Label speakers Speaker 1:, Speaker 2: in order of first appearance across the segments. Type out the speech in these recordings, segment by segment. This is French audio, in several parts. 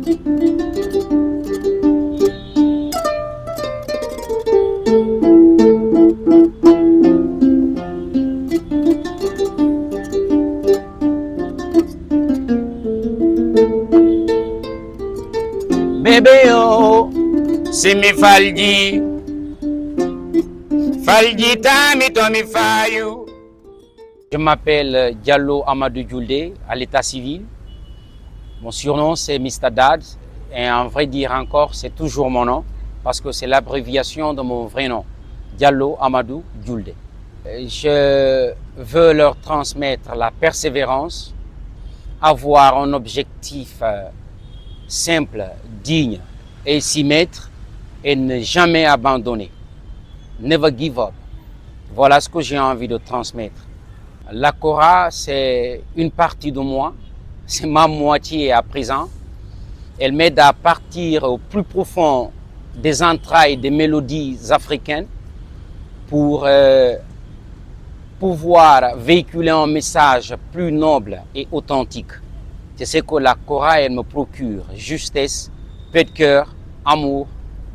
Speaker 1: Bébé oh, c'est mi falji, falji tami tomi fayu. Je m'appelle Diallo Amadou Djoulde à l'état civil. Mon surnom c'est Mr Dad et en vrai dire encore c'est toujours mon nom parce que c'est l'abréviation de mon vrai nom, Diallo Amadou Djoulde. Je veux leur transmettre la persévérance, avoir un objectif simple, digne et s'y mettre et ne jamais abandonner. Never give up. Voilà ce que j'ai envie de transmettre. La kora, c'est une partie de moi, c'est ma moitié à présent. Elle m'aide à partir au plus profond des entrailles des mélodies africaines pour pouvoir véhiculer un message plus noble et authentique. C'est ce que la kora, elle me procure, justesse, paix de cœur, amour,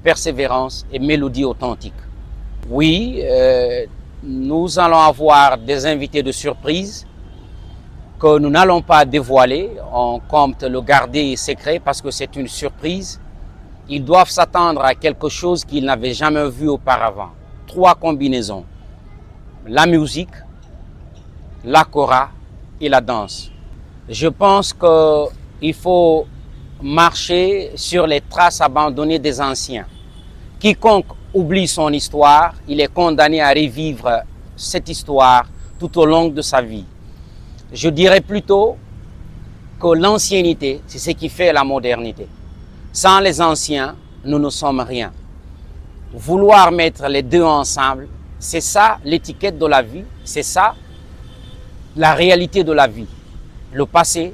Speaker 1: persévérance et mélodie authentique. Oui, nous allons avoir des invités de surprise que nous n'allons pas dévoiler. On compte le garder secret parce que c'est une surprise. Ils doivent s'attendre à quelque chose qu'ils n'avaient jamais vu auparavant. 3 combinaisons. La musique, la kora et la danse. Je pense qu'il faut marcher sur les traces abandonnées des anciens. Quiconque oublie son histoire, il est condamné à revivre cette histoire tout au long de sa vie. Je dirais plutôt que l'ancienneté, c'est ce qui fait la modernité. Sans les anciens, nous ne sommes rien. Vouloir mettre les deux ensemble, c'est ça l'étiquette de la vie, c'est ça la réalité de la vie. Le passé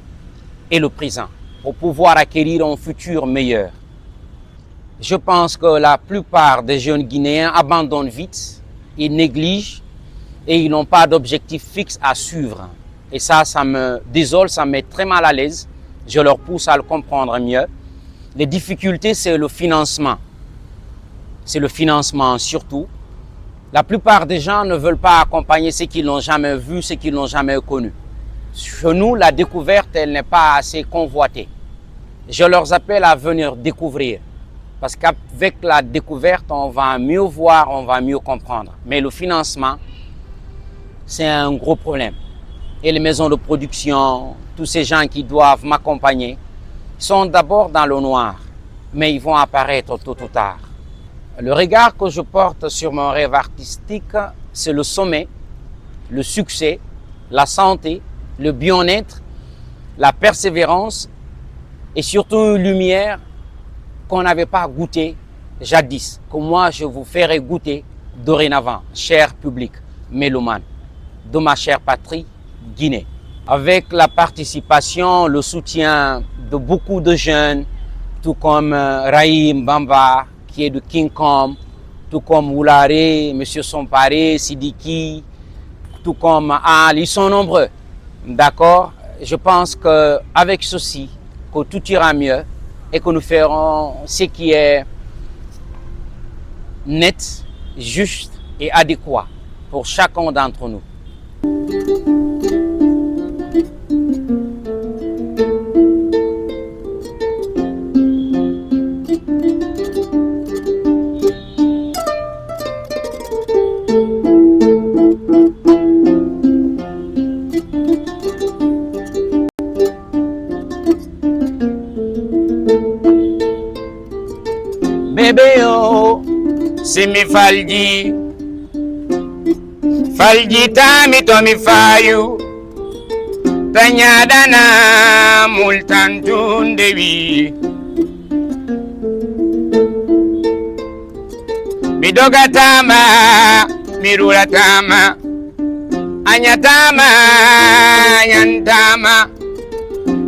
Speaker 1: et le présent, pour pouvoir acquérir un futur meilleur. Je pense que la plupart des jeunes Guinéens abandonnent vite, ils négligent et ils n'ont pas d'objectif fixe à suivre. Et ça me désole, ça me met très mal à l'aise. Je leur pousse à le comprendre mieux. Les difficultés, c'est le financement. C'est le financement surtout. La plupart des gens ne veulent pas accompagner ceux qui n'ont jamais vu, ceux qui n'ont jamais connu. Chez nous, la découverte, elle n'est pas assez convoitée. Je leur appelle à venir découvrir. Parce qu'avec la découverte, on va mieux voir, on va mieux comprendre. Mais le financement, c'est un gros problème. Et les maisons de production, tous ces gens qui doivent m'accompagner, sont d'abord dans le noir, mais ils vont apparaître tôt ou tard. Le regard que je porte sur mon rêve artistique, c'est le sommet, le succès, la santé, le bien-être, la persévérance et surtout une lumière qu'on n'avait pas goûté jadis, que moi je vous ferai goûter dorénavant, cher public mélomane de ma chère patrie, Guinée. Avec la participation, le soutien de beaucoup de jeunes, tout comme Rahim Bamba, qui est de King Kong, tout comme Oulare, M. Somparé, Sidiki, tout comme Ali, ils sont nombreux. D'accord? Je pense qu'avec ceci, que tout ira mieux et que nous ferons ce qui est net, juste et adéquat pour chacun d'entre nous. Bébé oh, c'est mi falji, falji tami tomi fayu, tanyadana multantundewi. Midogatama, mirulatama, anyatama, yantama,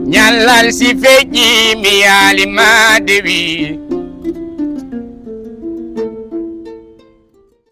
Speaker 1: nyalal si feji mi alima dewi.